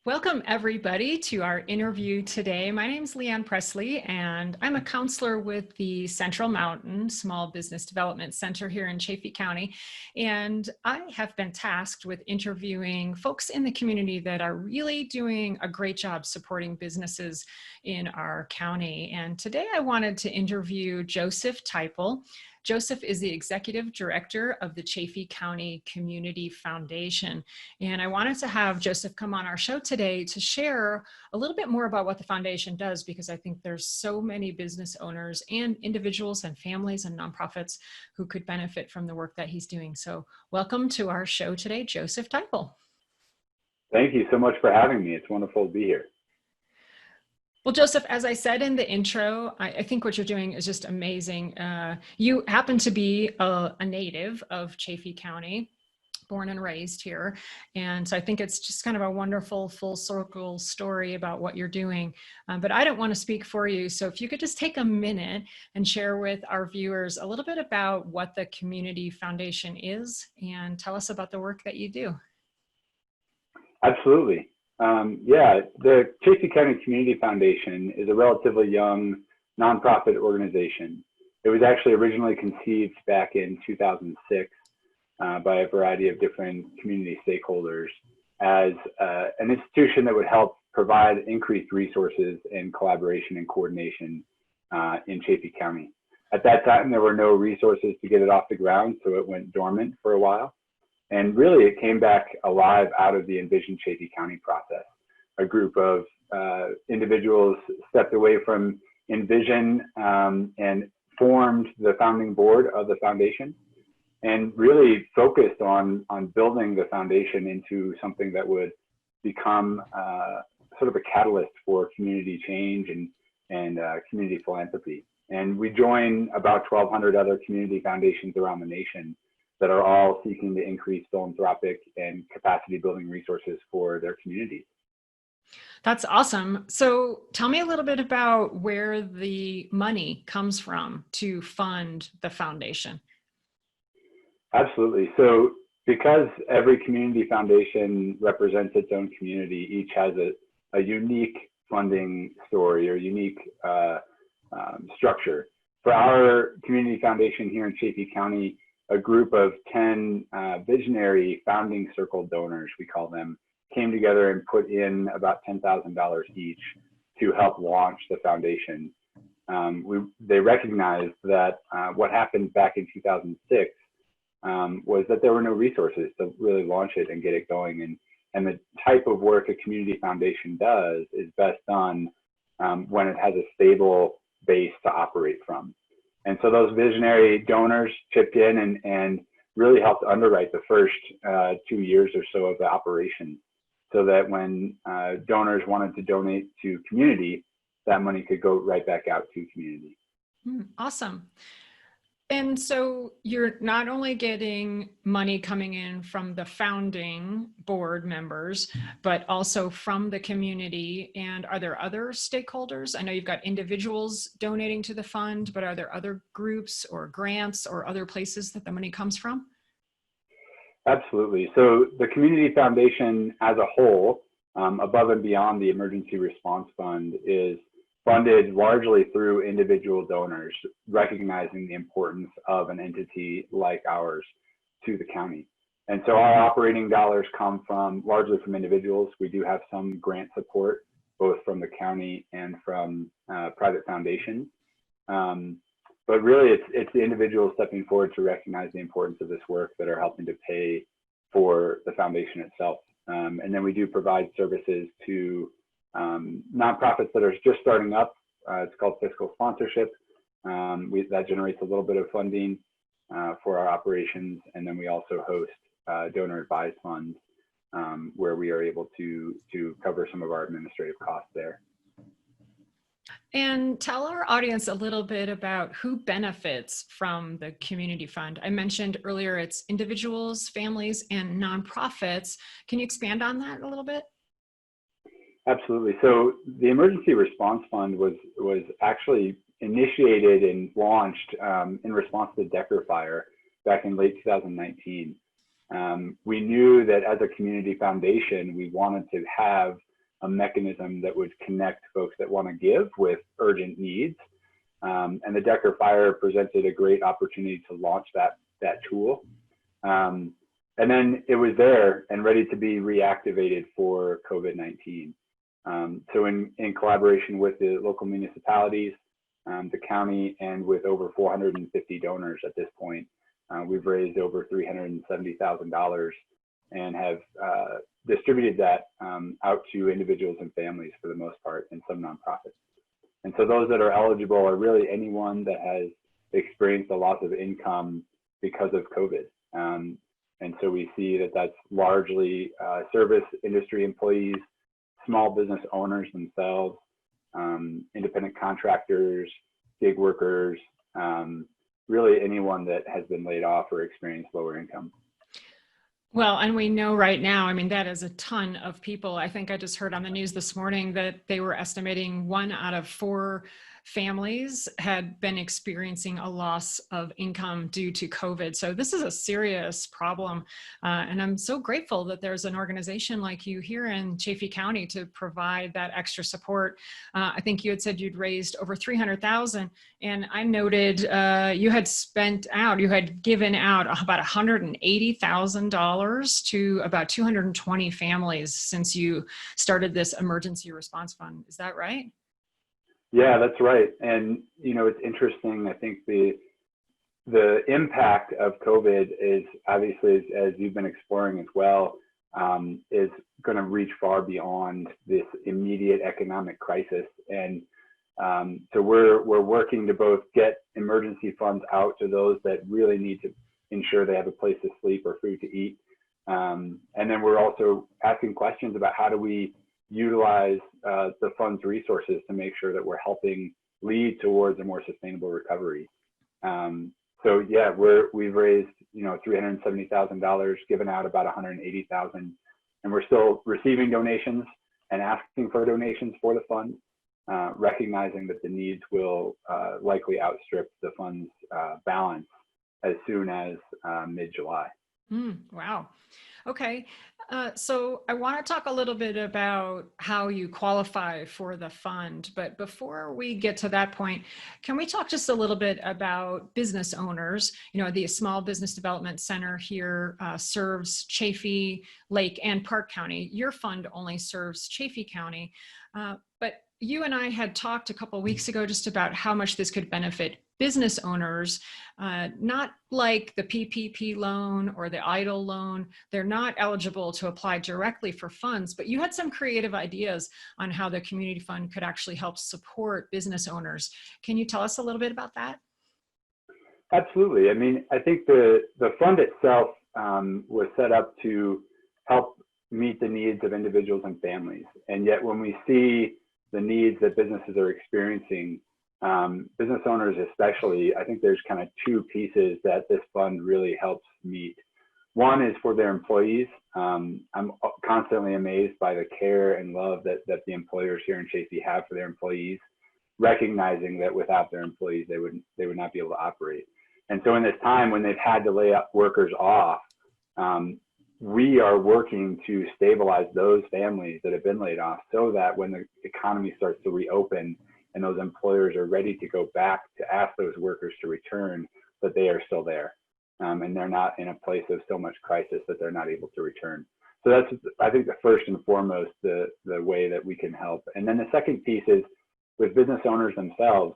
Welcome everybody to our interview today. My name is Leanne Presley and I'm a counselor with the Central Mountain Small Business Development Center here in Chaffee County. And I have been tasked with interviewing folks in the community that are really doing a great job supporting businesses in our county. And today I wanted to interview Joseph Teipel. Joseph is the executive director of the Chaffee County Community Foundation. And I wanted to have Joseph come on our show today to share a little bit more about what the foundation does, because I think there's so many business owners and individuals and families and nonprofits who could benefit from the work that he's doing. So welcome to our show today, Joseph Teipel. Thank you so much for having me. It's wonderful to be here. Well, Joseph, as I said in the intro, I think what you're doing is just amazing. You happen to be a native of Chaffee County, born and raised here. And so I think it's just kind of a wonderful full circle story about what you're doing. But I don't want to speak for you. So if you could just take a minute and share with our viewers a little bit about what the Community Foundation is and tell us about the work that you do. Absolutely. The Chaffee County Community Foundation is a relatively young nonprofit organization. It was actually originally conceived back in 2006 by a variety of different community stakeholders as an institution that would help provide increased resources and collaboration and coordination in Chaffee County. At that time, there were no resources to get it off the ground, so it went dormant for a while. And really, it came back alive out of the Envision Chaffee County process. A group of individuals stepped away from Envision and formed the founding board of the foundation and really focused on building the foundation into something that would become sort of a catalyst for community change and community philanthropy. And we join about 1,200 other community foundations around the nation that are all seeking to increase philanthropic and capacity building resources for their communities. That's awesome. So tell me a little bit about where the money comes from to fund the foundation. Absolutely. So because every community foundation represents its own community, each has a unique funding story or unique structure. For our community foundation here in Chaffee County, a group of 10 visionary founding circle donors, we call them, came together and put in about $10,000 each to help launch the foundation. They recognized that what happened back in 2006 was that there were no resources to really launch it and get it going. And the type of work a community foundation does is best done when it has a stable base to operate from. And so those visionary donors chipped in and really helped underwrite the first 2 years or so of the operation, so that when donors wanted to donate to community, that money could go right back out to community. Awesome. And so you're not only getting money coming in from the founding board members, but also from the community. And are there other stakeholders? I know you've got individuals donating to the fund, but are there other groups or grants or other places that the money comes from? Absolutely. So the Community Foundation as a whole, above and beyond the Emergency Response Fund, is funded largely through individual donors, recognizing the importance of an entity like ours to the county. And so our operating dollars come largely from individuals. We do have some grant support, both from the county and from private foundations. But really, it's the individuals stepping forward to recognize the importance of this work that are helping to pay for the foundation itself. And then we do provide services to nonprofits that are just starting up. It's called fiscal sponsorship. That generates a little bit of funding for our operations. And then we also host donor advised funds where we are able to cover some of our administrative costs there. And tell our audience a little bit about who benefits from the Community Fund. I mentioned earlier it's individuals, families, and nonprofits. Can you expand on that a little bit? Absolutely. So the Emergency Response Fund was actually initiated and launched in response to the Decker fire back in late 2019. We knew that as a community foundation, we wanted to have a mechanism that would connect folks that want to give with urgent needs. And the Decker Fire presented a great opportunity to launch that tool. And then it was there and ready to be reactivated for COVID-19. So in collaboration with the local municipalities, the county, and with over 450 donors at this point, we've raised over $370,000 and have distributed that out to individuals and families for the most part, and some nonprofits. And so those that are eligible are really anyone that has experienced a loss of income because of COVID. And so we see that that's largely service industry employees, small business owners themselves, independent contractors, gig workers, really anyone that has been laid off or experienced lower income. Well, and we know right now, I mean, that is a ton of people. I think I just heard on the news this morning that they were estimating 1 out of 4 families had been experiencing a loss of income due to COVID. So this is a serious problem. And I'm so grateful that there's an organization like you here in Chaffee County to provide that extra support. I think you had said you'd raised over $300,000, and I noted you had given out about $180,000 to about 220 families since you started this emergency response fund. Is that right? Yeah, that's right. And, you know, it's interesting. I think the impact of COVID is obviously, as you've been exploring as well, is going to reach far beyond this immediate economic crisis. And so we're working to both get emergency funds out to those that really need to ensure they have a place to sleep or food to eat. And then we're also asking questions about how do we utilize the fund's resources to make sure that we're helping lead towards a more sustainable recovery. So yeah, we've raised, you know, $370,000, given out about $180,000, and we're still receiving donations and asking for donations for the fund, recognizing that the needs will likely outstrip the fund's balance as soon as mid-July. Wow. Okay. So I want to talk a little bit about how you qualify for the fund. But before we get to that point, can we talk just a little bit about business owners? You know, the Small Business Development Center here serves Chaffee, Lake, and Park County. Your fund only serves Chaffee County. But you and I had talked a couple of weeks ago just about how much this could benefit business owners, not like the PPP loan or the EIDL loan. They're not eligible to apply directly for funds, but you had some creative ideas on how the community fund could actually help support business owners. Can you tell us a little bit about that? Absolutely. I mean, I think the fund itself was set up to help meet the needs of individuals and families. And yet when we see the needs that businesses are experiencing, business owners especially, I think there's kind of 2 pieces that this fund really helps meet. One is for their employees. I'm constantly amazed by the care and love that the employers here in Chaffee have for their employees, recognizing that without their employees, they would not be able to operate. And so in this time when they've had to lay workers off, we are working to stabilize those families that have been laid off so that when the economy starts to reopen and those employers are ready to go back to ask those workers to return, that they are still there. And they're not in a place of so much crisis that they're not able to return. So that's, I think, the first and foremost, the way that we can help. And then the second piece is with business owners themselves.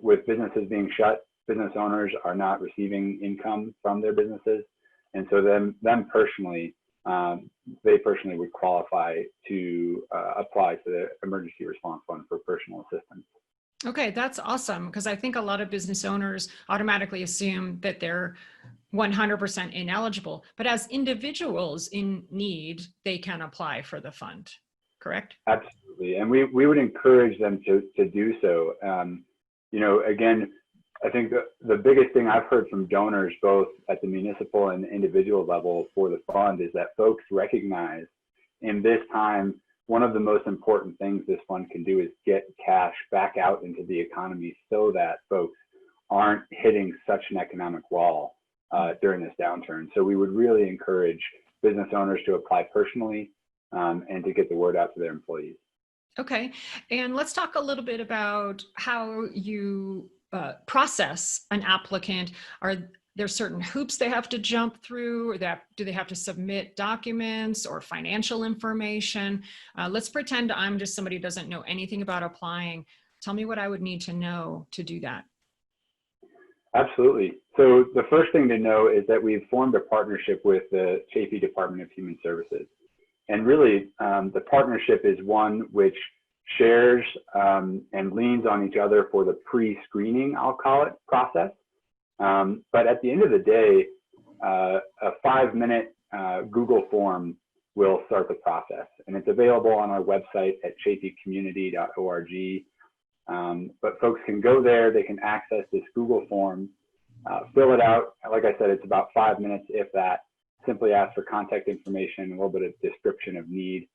With businesses being shut, business owners are not receiving income from their businesses. And so them personally, they personally would qualify to apply to the Emergency Response Fund for personal assistance. Okay, that's awesome, because I think a lot of business owners automatically assume that they're 100% ineligible, but as individuals in need, they can apply for the fund, correct? Absolutely, and we would encourage them to do so. You know, again, I think the biggest thing I've heard from donors, both at the municipal and individual level for the fund, is that folks recognize in this time, one of the most important things this fund can do is get cash back out into the economy so that folks aren't hitting such an economic wall during this downturn. So we would really encourage business owners to apply personally, and to get the word out to their employees. Okay, and let's talk a little bit about how you process an applicant. Are there certain hoops they have to jump through, or do they have to submit documents or financial information? Let's pretend I'm just somebody who doesn't know anything about applying. Tell me what I would need to know to do that. Absolutely. So the first thing to know is that we've formed a partnership with the Chaffee Department of Human Services. And really, the partnership is one which shares and leans on each other for the pre-screening, I'll call it, process. But at the end of the day, a 5-minute Google form will start the process. And it's available on our website at chaffeecommunity.org. But folks can go there, they can access this Google form, fill it out. Like I said, it's about 5 minutes, if that. Simply ask for contact information, a little bit of description of need.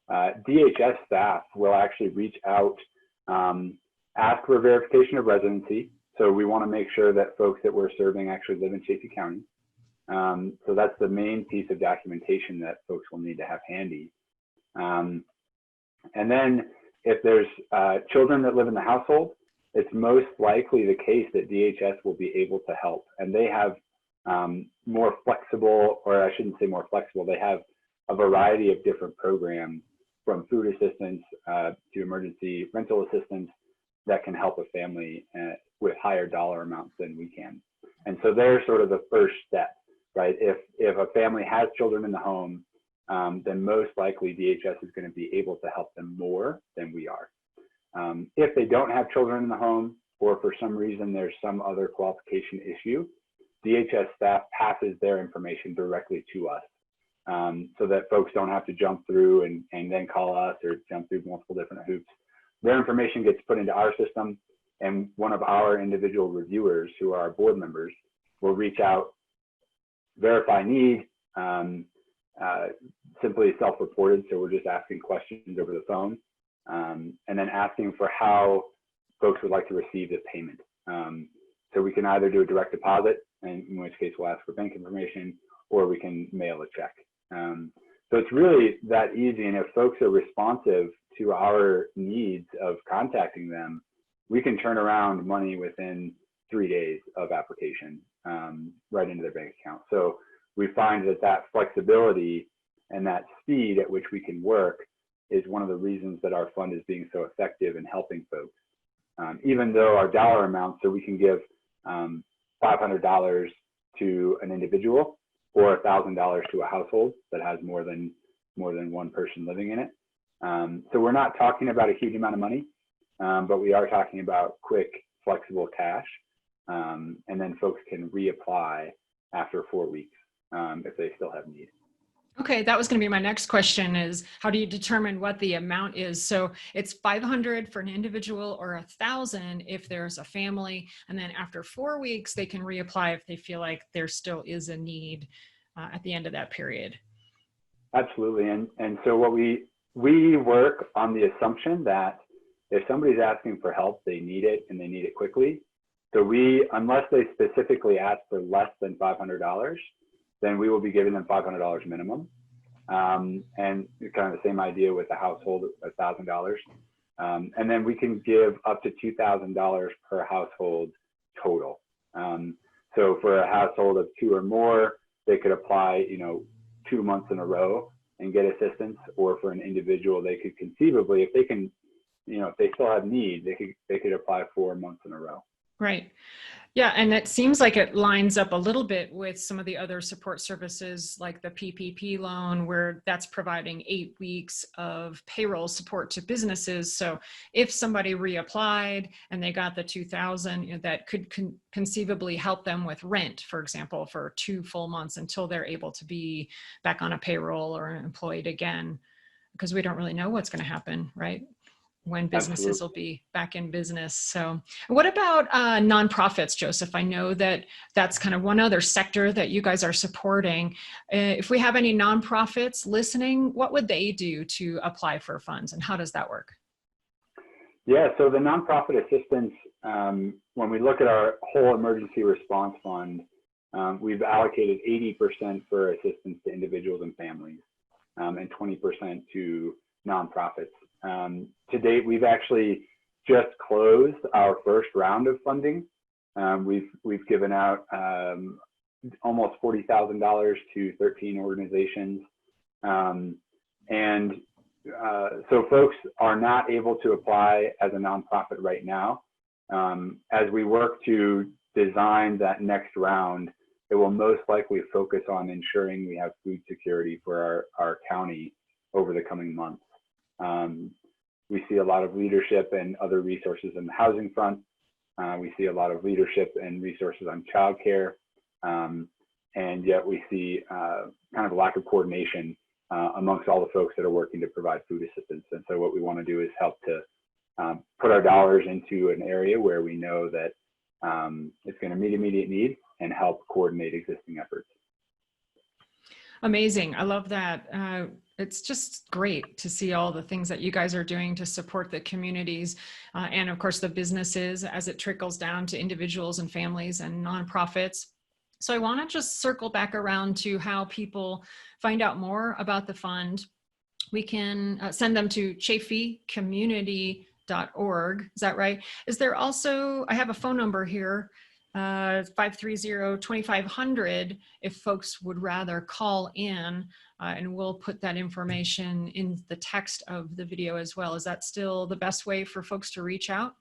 DHS staff will actually reach out, ask for verification of residency. So we want to make sure that folks that we're serving actually live in Chaffee County. So that's the main piece of documentation that folks will need to have handy. And then if there's children that live in the household, it's most likely the case that DHS will be able to help. And they have more flexible, or I shouldn't say more flexible, they have a variety of different programs, from food assistance to emergency rental assistance, that can help a family with higher dollar amounts than we can. And so they're sort of the first step, right? If a family has children in the home, then most likely DHS is going to be able to help them more than we are. If they don't have children in the home, or for some reason there's some other qualification issue, DHS staff passes their information directly to us, so that folks don't have to jump through and then call us or jump through multiple different hoops. Their information gets put into our system, and one of our individual reviewers, who are our board members, will reach out, verify need, simply self-reported, so we're just asking questions over the phone, and then asking for how folks would like to receive the payment. So we can either do a direct deposit, in which case we'll ask for bank information, or we can mail a check. So it's really that easy, and if folks are responsive to our needs of contacting them, we can turn around money within 3 days of application, right into their bank account. So we find that flexibility and that speed at which we can work is one of the reasons that our fund is being so effective in helping folks. Even though our dollar amount, so we can give $500 to an individual, or $1,000 to a household that has more than one person living in it. So we're not talking about a huge amount of money, but we are talking about quick, flexible cash, and then folks can reapply after 4 weeks if they still have need. Okay, that was going to be my next question, is how do you determine what the amount is? So it's 500 for an individual, or 1,000 if there's a family, and then after 4 weeks they can reapply if they feel like there still is a need at the end of that period. Absolutely, and so what we work on the assumption that if somebody's asking for help, they need it, and they need it quickly. So unless they specifically ask for less than $500, then we will be giving them $500 minimum. And kind of the same idea with the household, $1,000. And then we can give up to $2,000 per household total. So for a household of 2 or more, they could apply, 2 months in a row and get assistance, or for an individual, they could conceivably, if they can, if they still have need, they could apply 4 months in a row. Right. Yeah, and it seems like it lines up a little bit with some of the other support services like the PPP loan, where that's providing 8 weeks of payroll support to businesses. So if somebody reapplied and they got the $2,000, that could conceivably help them with rent, for example, for 2 full months until they're able to be back on a payroll or employed again, because we don't really know what's going to happen, right? When businesses will be back in business. So what about nonprofits, Joseph? I know that that's kind of one other sector that you guys are supporting. If we have any nonprofits listening, what would they do to apply for funds, and how does that work? Yeah, so the nonprofit assistance, when we look at our whole emergency response fund, we've allocated 80% for assistance to individuals and families. and 20% to nonprofits. To date, we've actually just closed our first round of funding. We've given out almost $40,000 to 13 organizations. So folks are not able to apply as a nonprofit right now. As we work to design that next round, it will most likely focus on ensuring we have food security for our county over the coming months. We see a lot of leadership and other resources in the housing front. We see a lot of leadership and resources on childcare. And yet we see kind of a lack of coordination amongst all the folks that are working to provide food assistance. And so what we want to do is help to put our dollars into an area where we know that it's going to meet immediate need and help coordinate existing efforts. Amazing. I love that. It's just great to see all the things that you guys are doing to support the communities and of course the businesses as it trickles down to individuals and families and nonprofits. So I want to just circle back around to how people find out more about the fund. We can send them to chaffeecommunity.org. Is that right? Is there also, I have a phone number here, 530-2500 if folks would rather call in, and we'll put that information in the text of the video as well. Is that still the best way for folks to reach out?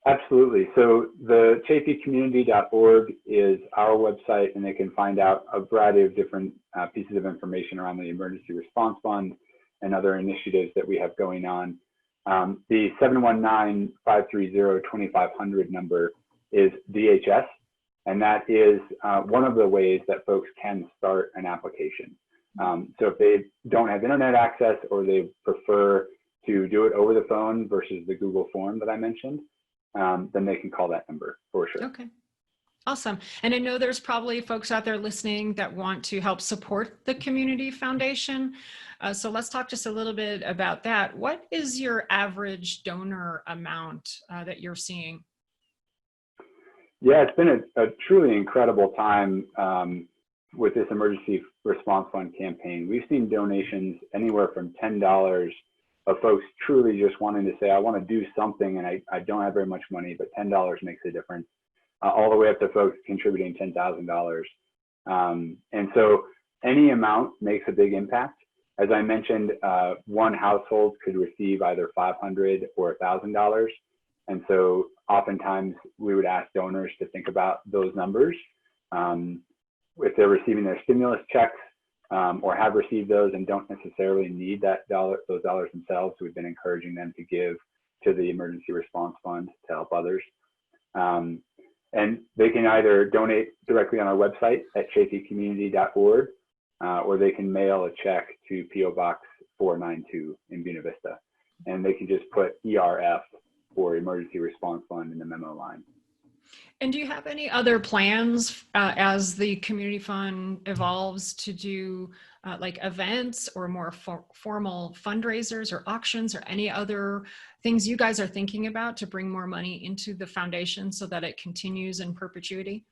Absolutely. So the chaffeecommunity.org is our website, and they can find out a variety of different pieces of information around the Emergency Response Fund and other initiatives that we have going on. The 719-530-2500 number is DHS, and that is one of the ways that folks can start an application. So if they don't have internet access or they prefer to do it over the phone versus the Google form that I mentioned, then they can call that number for sure. Okay. Awesome. And I know there's probably folks out there listening that want to help support the Community Foundation. So let's talk just a little bit about that. What is your average donor amount that you're seeing? Yeah, it's been a truly incredible time with this Emergency Response Fund campaign. We've seen donations anywhere from $10 of folks truly just wanting to say, I want to do something and I don't have very much money, but $10 makes a difference, all the way up to folks contributing $10,000. And so any amount makes a big impact. As I mentioned, one household could receive either $500 or $1,000. And so oftentimes we would ask donors to think about those numbers. If they're receiving their stimulus checks or have received those and don't necessarily need those dollars themselves, we've been encouraging them to give to the Emergency Response Fund to help others. And they can either donate directly on our website at chaffeecommunity.org, or they can mail a check to P.O. Box 492 in Buena Vista. And they can just put ERF for Emergency Response Fund in the memo line. And do you have any other plans as the community fund evolves to do like events or more formal fundraisers or auctions or any other things you guys are thinking about to bring more money into the foundation so that it continues in perpetuity?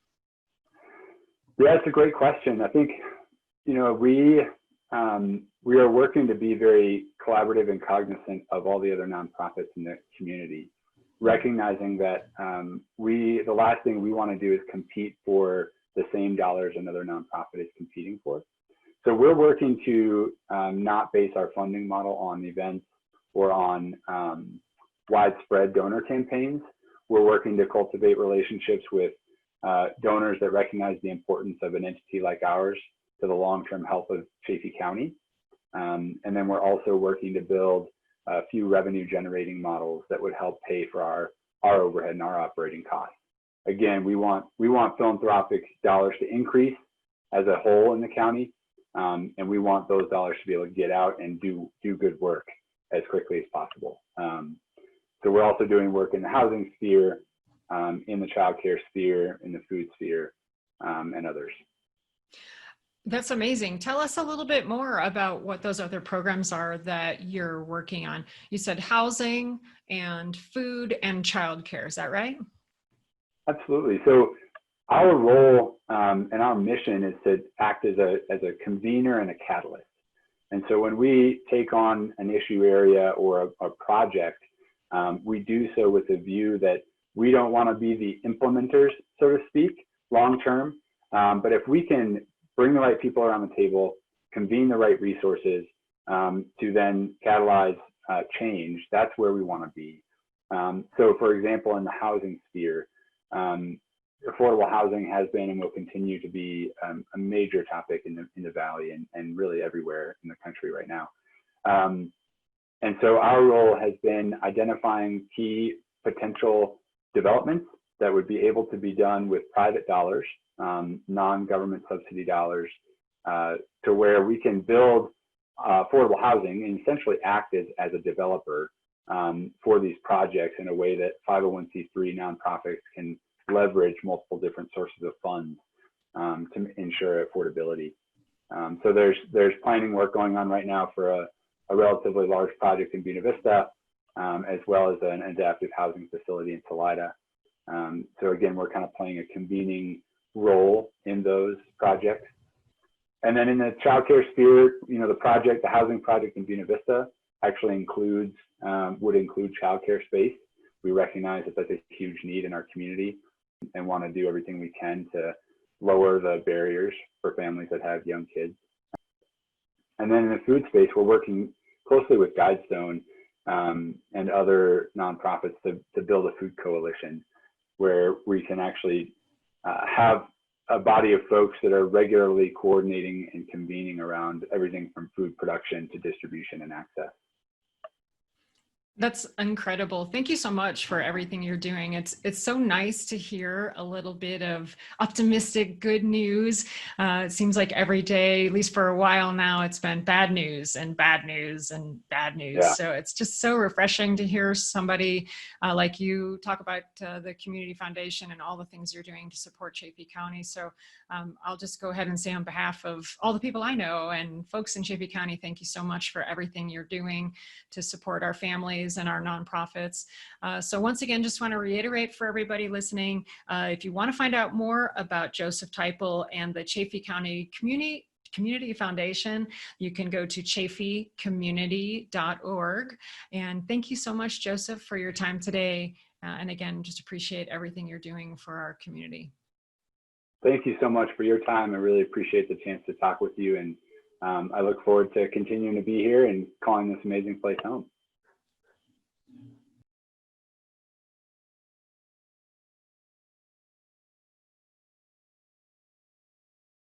Yeah, it's a great question. I think, you know, we are working to be very collaborative and cognizant of all the other nonprofits in the community, recognizing that the last thing we want to do is compete for the same dollars another nonprofit is competing for. So we're working to not base our funding model on events or on widespread donor campaigns. We're working to cultivate relationships with donors that recognize the importance of an entity like ours to the long-term health of Chaffee County. And then we're also working to build a few revenue generating models that would help pay for our overhead and our operating costs. Again, we want philanthropic dollars to increase as a whole in the county, and we want those dollars to be able to get out and do good work as quickly as possible. So we're also doing work in the housing sphere, in the childcare sphere, in the food sphere, and others. That's amazing. Tell us a little bit more about what those other programs are that you're working on. You said housing and food and childcare. Is that right? Absolutely. So our role and our mission is to act as a convener and a catalyst. And so when we take on an issue area or a project, we do so with a view that we don't want to be the implementers, so to speak, long term. But if we can bring the right people around the table, convene the right resources to then catalyze change, that's where we want to be. So for example, in the housing sphere, affordable housing has been and will continue to be a major topic in the Valley and really everywhere in the country right now. And so our role has been identifying key potential developments that would be able to be done with private dollars, non-government subsidy dollars, to where we can build affordable housing and essentially act as a developer for these projects in a way that 501c3 nonprofits can leverage multiple different sources of funds to ensure affordability. So there's planning work going on right now for a relatively large project in Buena Vista, as well as an adaptive housing facility in Salida. So again, we're kind of playing a convening role in those projects. And then in the childcare sphere, the housing project in Buena Vista actually would include childcare space. We recognize that that's a huge need in our community and want to do everything we can to lower the barriers for families that have young kids. And then in the food space, we're working closely with Guidestone and other nonprofits to build a food coalition where we can actually have a body of folks that are regularly coordinating and convening around everything from food production to distribution and access. That's incredible. Thank you so much for everything you're doing. It's so nice to hear a little bit of optimistic, good news. It seems like every day, at least for a while now, it's been bad news and bad news and bad news. Yeah. So it's just so refreshing to hear somebody like you talk about the Community Foundation and all the things you're doing to support Chaffee County. So I'll just go ahead and say on behalf of all the people I know and folks in Chaffee County, thank you so much for everything you're doing to support our families and our nonprofits. So once again, just want to reiterate for everybody listening, if you want to find out more about Joseph Teipel and the Chaffee County Community Foundation, you can go to chaffeecommunity.org. And thank you so much, Joseph, for your time today. And again, just appreciate everything you're doing for our community. Thank you so much for your time. I really appreciate the chance to talk with you. And I look forward to continuing to be here and calling this amazing place home.